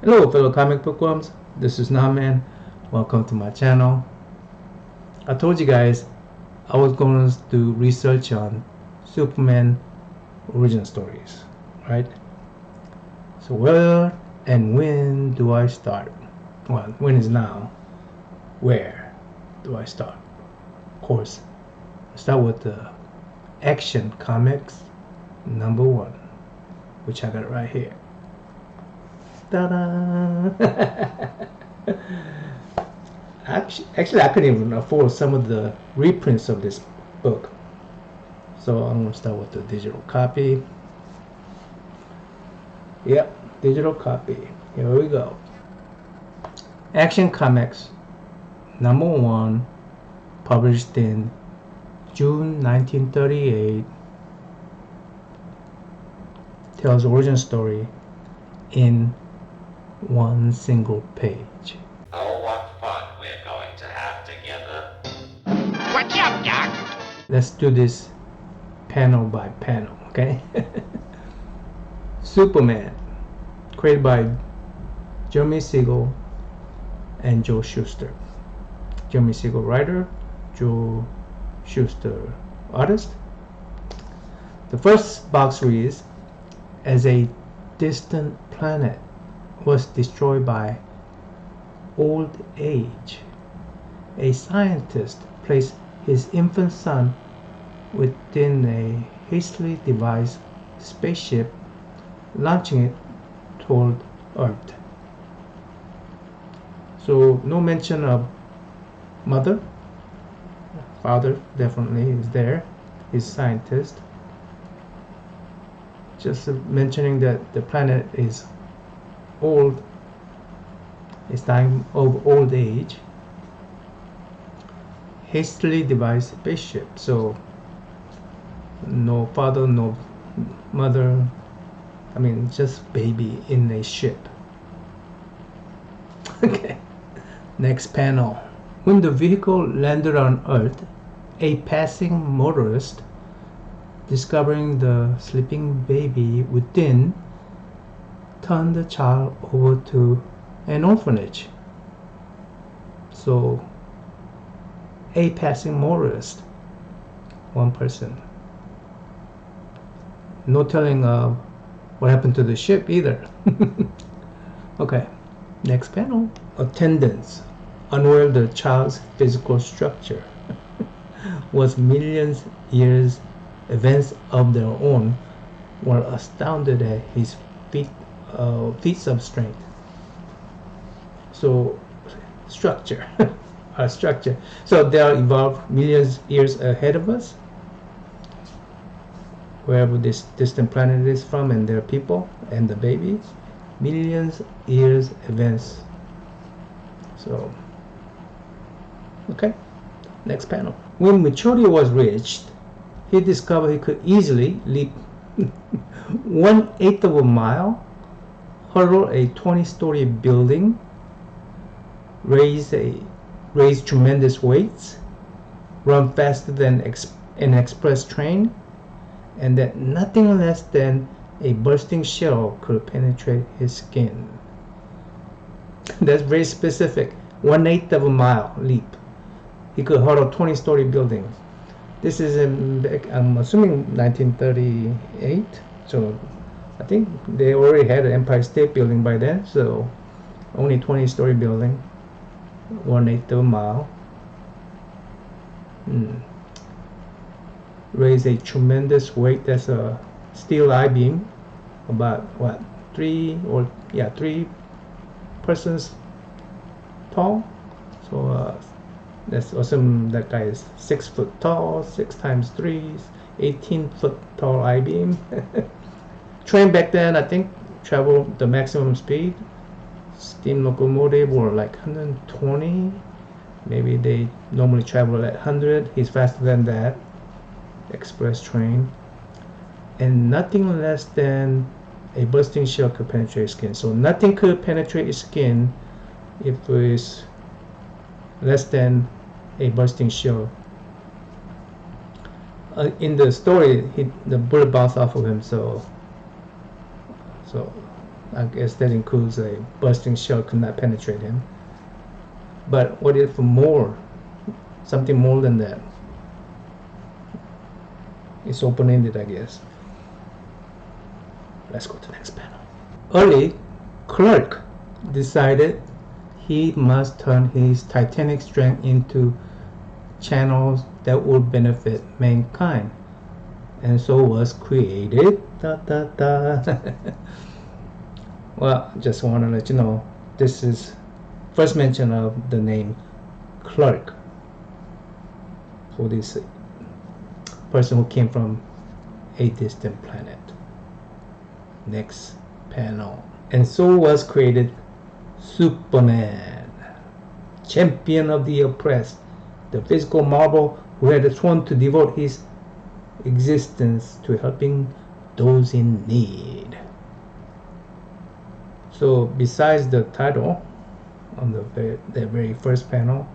Hello fellow comic bookworms, this is Naman. Welcome to my channel. I told you guys I was going to do research on Superman origin stories, right? So where and when do I start? Well, when is now. Where do I start? Of course, I start with the Action Comics #1, which I got right here. Ta-da! Actually, I couldn't even afford some of the reprints of this book. So I'm going to start with the digital copy. Yep, digital copy. Here we go. Action Comics #1, published in June 1938, tells origin story in one single page. Oh, what fun we're going to have together. What's up, Doc? Let's do this panel by panel, okay? Superman, created by Jeremy Siegel and Joe Shuster. Jeremy Siegel, writer, Joe Shuster, artist. The first box reads, as a distant planet was destroyed by old age, a scientist placed his infant son within a hastily devised spaceship, launching it toward Earth. So no mention of mother. Father definitely is there. He's scientist. Just mentioning that the planet is old. It's time of old age. Hastily devised spaceship. So no father, no mother. I mean, just baby in a ship. Okay. Next panel. When the vehicle landed on Earth, a passing motorist, discovering the sleeping baby within, turned the child over to an orphanage. So, a passing motorist, one person. No telling what happened to the ship either. Okay, next panel. Attendants unveiled the child's physical structure. Was millions years events of their own, were astounded at his feats of strength. So structure. Structure. So they are evolved millions years ahead of us, wherever this distant planet is from, and their people and the baby. Millions years events. So okay, next panel. When maturity was reached, he discovered he could easily leap 1/8 of a mile, hurdle a 20-story building, raise tremendous weights, run faster than an express train, and that nothing less than a bursting shell could penetrate his skin. That's very specific. 1/8 of a mile leap. He could hurdle 20-story building. This is I'm assuming 1938. So I think they already had an Empire State Building by then. So only 20-story building, 1/8 of a mile. Raise a tremendous weight. That's a steel I-beam, about what, 3 persons tall. So that's awesome. That guy is 6 foot tall, 6 times 3 is 18 foot tall I-beam. Train back then, I think, traveled the maximum speed. Steam locomotive were like 120. Maybe they normally travel at 100. He's faster than that. Express train. And nothing less than a bursting shell could penetrate skin. So nothing could penetrate his skin if it was less than a bursting shell. In the story, the bullet bounced off of him, so I guess that includes a bursting shell could not penetrate him. But what if more? Something more than that? It's open-ended, I guess. Let's go to the next panel. Early, Clark decided he must turn his titanic strength into channels that would benefit mankind, and so was created. Well, just want to let you know, this is first mention of the name Clark for this person who came from a distant planet. Next panel. And so was created Superman, champion of the oppressed, the physical marvel who had sworn to devote his existence to helping those in need. So besides the title, on the very first panel,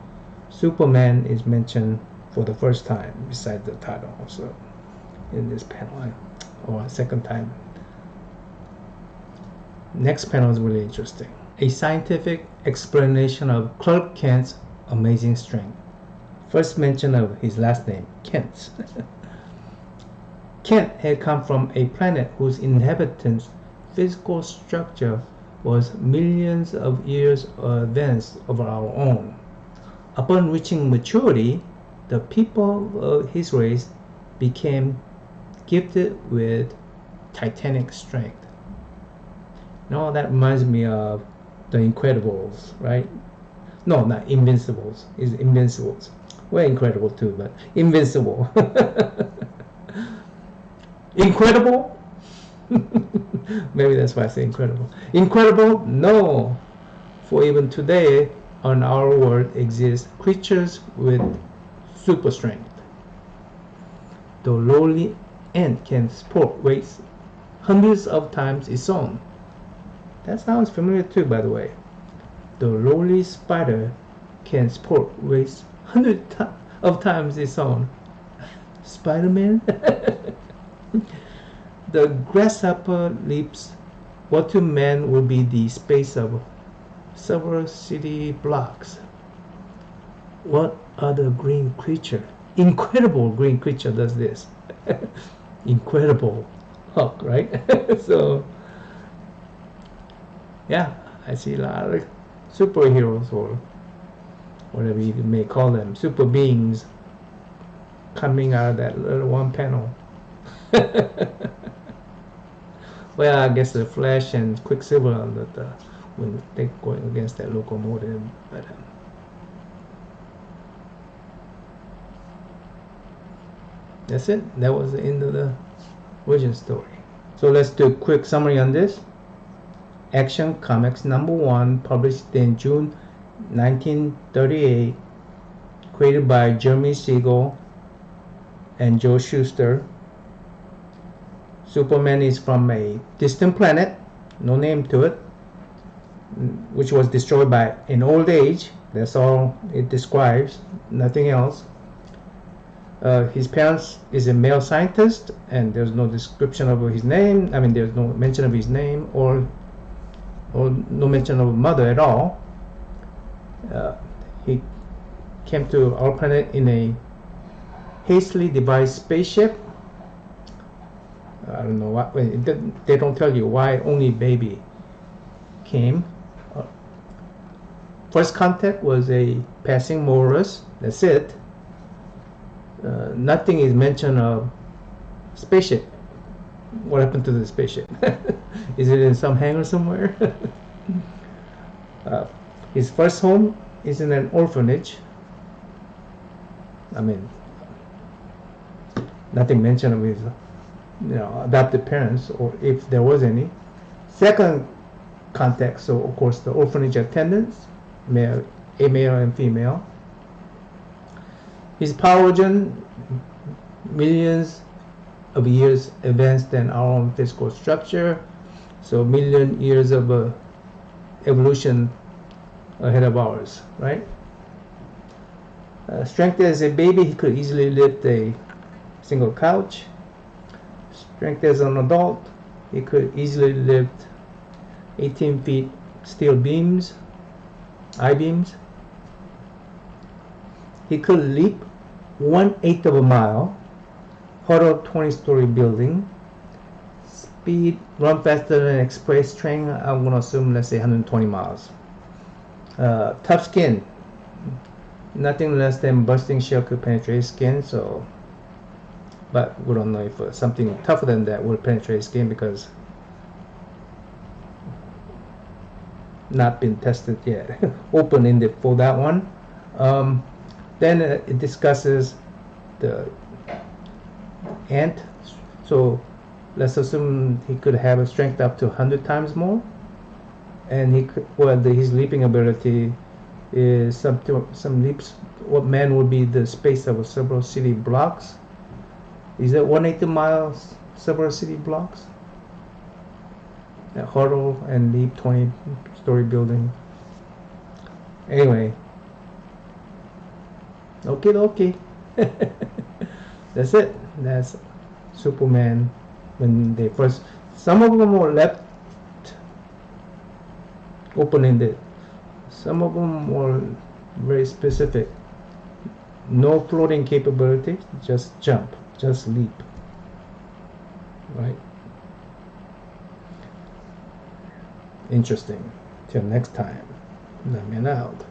Superman is mentioned for the first time besides the title also in this panel, or second time. Next panel is really interesting. A scientific explanation of Clark Kent's amazing strength. First mention of his last name, Kent. Kent had come from a planet whose inhabitants' physical structure was millions of years advanced over our own. Upon reaching maturity, the people of his race became gifted with titanic strength. No, that reminds me of the Incredibles, right? No, not Invincibles. It's Invincibles. We're incredible too, but Invincible. Incredible? Maybe that's why I say incredible. Incredible? No. For even today, on our world exist creatures with super strength. The lowly ant can support weights hundreds of times its own. That sounds familiar too, by the way. The lowly spider can support weights hundreds of times its own. Spider-Man? The grasshopper leaps what to man would be the space of several city blocks. What other green creature, incredible green creature, does this? Incredible Hulk, right? So, yeah, I see a lot of superheroes, or whatever you may call them, super beings, coming out of that little one panel. Well, I guess the Flash and Quicksilver when they're going against that locomotive, but that's it. That was the end of the origin story. So let's do a quick summary on this. Action Comics #1, published in June 1938, created by Jeremy Siegel and Joe Shuster. Superman is from a distant planet, no name to it, which was destroyed by an old age. That's all it describes, nothing else. His parents is a male scientist, and there's no description of his name. I mean, there's no mention of his name, or no mention of a mother at all. He came to our planet in a hastily devised spaceship. I don't know what, they don't tell you why only baby came. First contact was a passing Morris, that's it. Nothing is mentioned of spaceship. What happened to the spaceship? Is it in some hangar somewhere? His first home is in an orphanage. I mean, nothing mentioned of his adopted parents, or if there was any. Second contact, so of course the orphanage attendants, a male and female. His power origin, millions of years advanced than our own physical structure, so million years of evolution ahead of ours, right? Strength as a baby, he could easily lift a single couch. Strength as an adult, he could easily lift 18 feet steel beams, I-beams. He could leap 1/8 of a mile, hurdle 20-story building, speed, run faster than an express train. I'm gonna assume, let's say 120 miles. Tough skin, nothing less than bursting shell could penetrate skin. So, but we don't know if something tougher than that will penetrate skin because not been tested yet. Open-ended for that one. Then it discusses the ant. So let's assume he could have a strength up to 100 times more, and he could, well, his leaping ability is some leaps. What man would be the space of several city blocks? Is that 180 miles several city blocks? That hurdle and leap 20-story building. Anyway, okay. That's it. That's Superman. When they first, some of them were left open-ended. Some of them were very specific. No floating capability, just jump, just leap. Right? Interesting. Till next time. Let me out.